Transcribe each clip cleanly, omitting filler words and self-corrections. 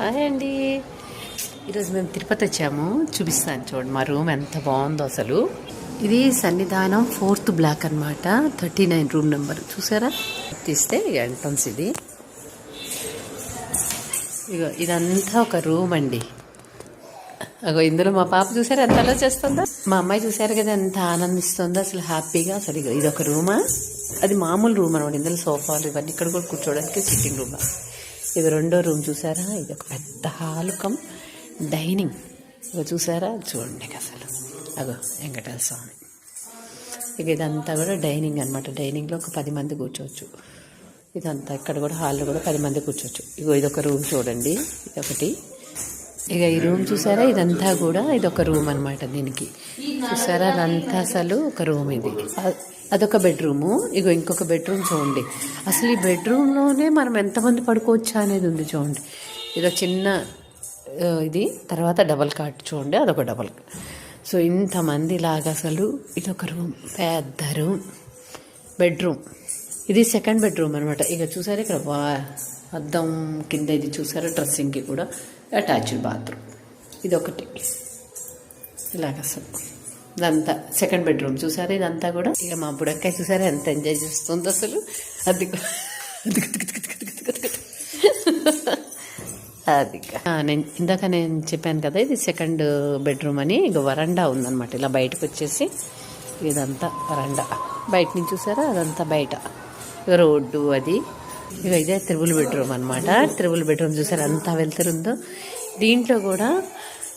Hi అండి. ఈరోజు మేము తిరుపతి వచ్చాము. చూపిస్తాను చూడండి మా రూమ్ ఎంత బాగుందో అసలు. ఇది సన్నిధానం 4th బ్లాక్ అనమాట. 39 రూమ్ నెంబర్ చూసారా. తీస్తే ఎంట్రన్స్ ఇది. ఇగో ఇదంతా ఒక రూమ్ అండి. అగో ఇందులో మా పాప చూసారా ఎంత అలా చేస్తుందో. మా అమ్మాయి చూసారు కదా ఎంత ఆనందిస్తుందో అసలు హ్యాపీగా. అసలు ఇగో ఇది ఒక రూమా, అది మామూలు రూమ్ అనమాట. ఇందులో సోఫాలు ఇవన్నీ ఇక్కడ కూడా కూర్చోడానికి సిట్టింగ్ రూమ్. ఇది రెండో రూమ్ చూసారా. ఇది ఒక పెద్ద హాల్ కమ్ డైనింగ్. ఇక చూసారా చూడండి అసలు. అగో వెంకటేశ్వర స్వామి. ఇక ఇదంతా కూడా డైనింగ్ అనమాట. డైనింగ్లో ఒక 10 మంది కూర్చోవచ్చు. ఇదంతా ఇక్కడ కూడా హాల్లో కూడా 10 మంది కూర్చోవచ్చు. ఇగో ఇదొక రూమ్ చూడండి, ఇదొకటి. ఇక ఈ రూమ్ చూసారా, ఇదంతా కూడా ఇదొక రూమ్ అనమాట. దీనికి చూసారా అదంతా అసలు ఒక రూమ్. ఇది అదొక బెడ్రూము. ఇగో ఇంకొక బెడ్రూమ్ చూడండి. అసలు ఈ బెడ్రూమ్లోనే మనం ఎంతమంది పడుకోవచ్చా అనేది ఉంది చూడండి. ఇదో చిన్న ఇది, తర్వాత డబల్ కాట్ చూడండి, అదొక డబల్. సో ఇంతమంది లాగా అసలు ఇదొక రూమ్, పెద్ద రూమ్, బెడ్రూమ్. ఇది సెకండ్ బెడ్రూమ్ అనమాట. ఇక చూసారా ఇక్కడ అద్దం కింద ఇది చూసారా, డ్రెస్సింగ్కి కూడా అటాచ్డ్ బాత్రూమ్. ఇదొకటి ఇలాగ అసలు ఇదంతా సెకండ్ బెడ్రూమ్ చూసారా. ఇదంతా కూడా ఇక మా బుడక్కాయ చూసారా ఎంత ఎంజాయ్ చేస్తుందో అసలు. అది అది ఇందాక నేను చెప్పాను కదా ఇది సెకండ్ బెడ్రూమ్ అని. ఇక వరండా ఉందన్నమాట. ఇలా బయటకు వచ్చేసి ఇదంతా వరండా. బయట నుంచి చూసారా అదంతా బయట. ఇక రోడ్డు అది. ఇక ఇదే త్రిబుల్ బెడ్రూమ్ అనమాట. త్రిబుల్ బెడ్రూమ్ చూసారా అంతా వెళ్తురుందో. దీంట్లో కూడా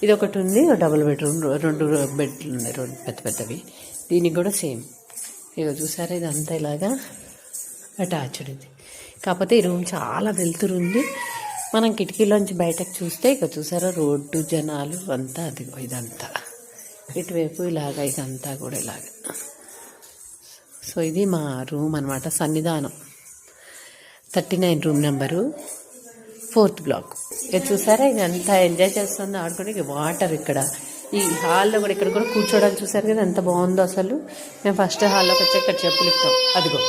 ఇది ఒకటి ఉంది, డబుల్ బెడ్రూమ్. 2 బెడ్లు ఉన్నాయి, 2 పెద్ద పెద్దవి. దీనికి కూడా సేమ్. ఇక చూసారా ఇదంతా ఇలాగా అటాచ్డ్ ఇది. కాకపోతే ఈ రూమ్ చాలా వెళ్తురుంది. మనం కిటికీలోంచి బయటకు చూస్తే ఇక చూసారా రోడ్డు, జనాలు అంతా. అది ఇదంతా ఇటువైపు ఇలాగా, ఇదంతా కూడా ఇలాగా. సో ఇది మా రూమ్ అనమాట. సన్నిధానం 39 రూమ్ నెంబరు, 4th బ్లాక్. ఇక చూసారా ఇదంతా ఎంజాయ్ చేస్తుంది ఆడుకొని. ఇక వాటర్ ఇక్కడ ఈ హాల్లో కూడా, ఇక్కడ కూడా కూర్చోవడానికి చూసారు కదా ఎంత బాగుందో అసలు. మేము ఫస్ట్ హాల్లోకి వచ్చి ఇక్కడ చెప్పులు ఇస్తాం. అదిగో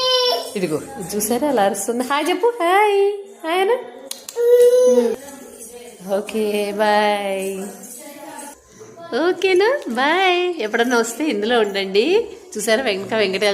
ఇదిగో ఇది చూసారా అలా అరుస్తుంది. హాయ్ చెప్పు. హాయ్ హాయ్ అన్న. Okay bye. ఓకేనా బాయ్. ఎప్పుడన్నా వస్తే ఇందులో ఉండండి. చూసారా వెంకటేశ్వర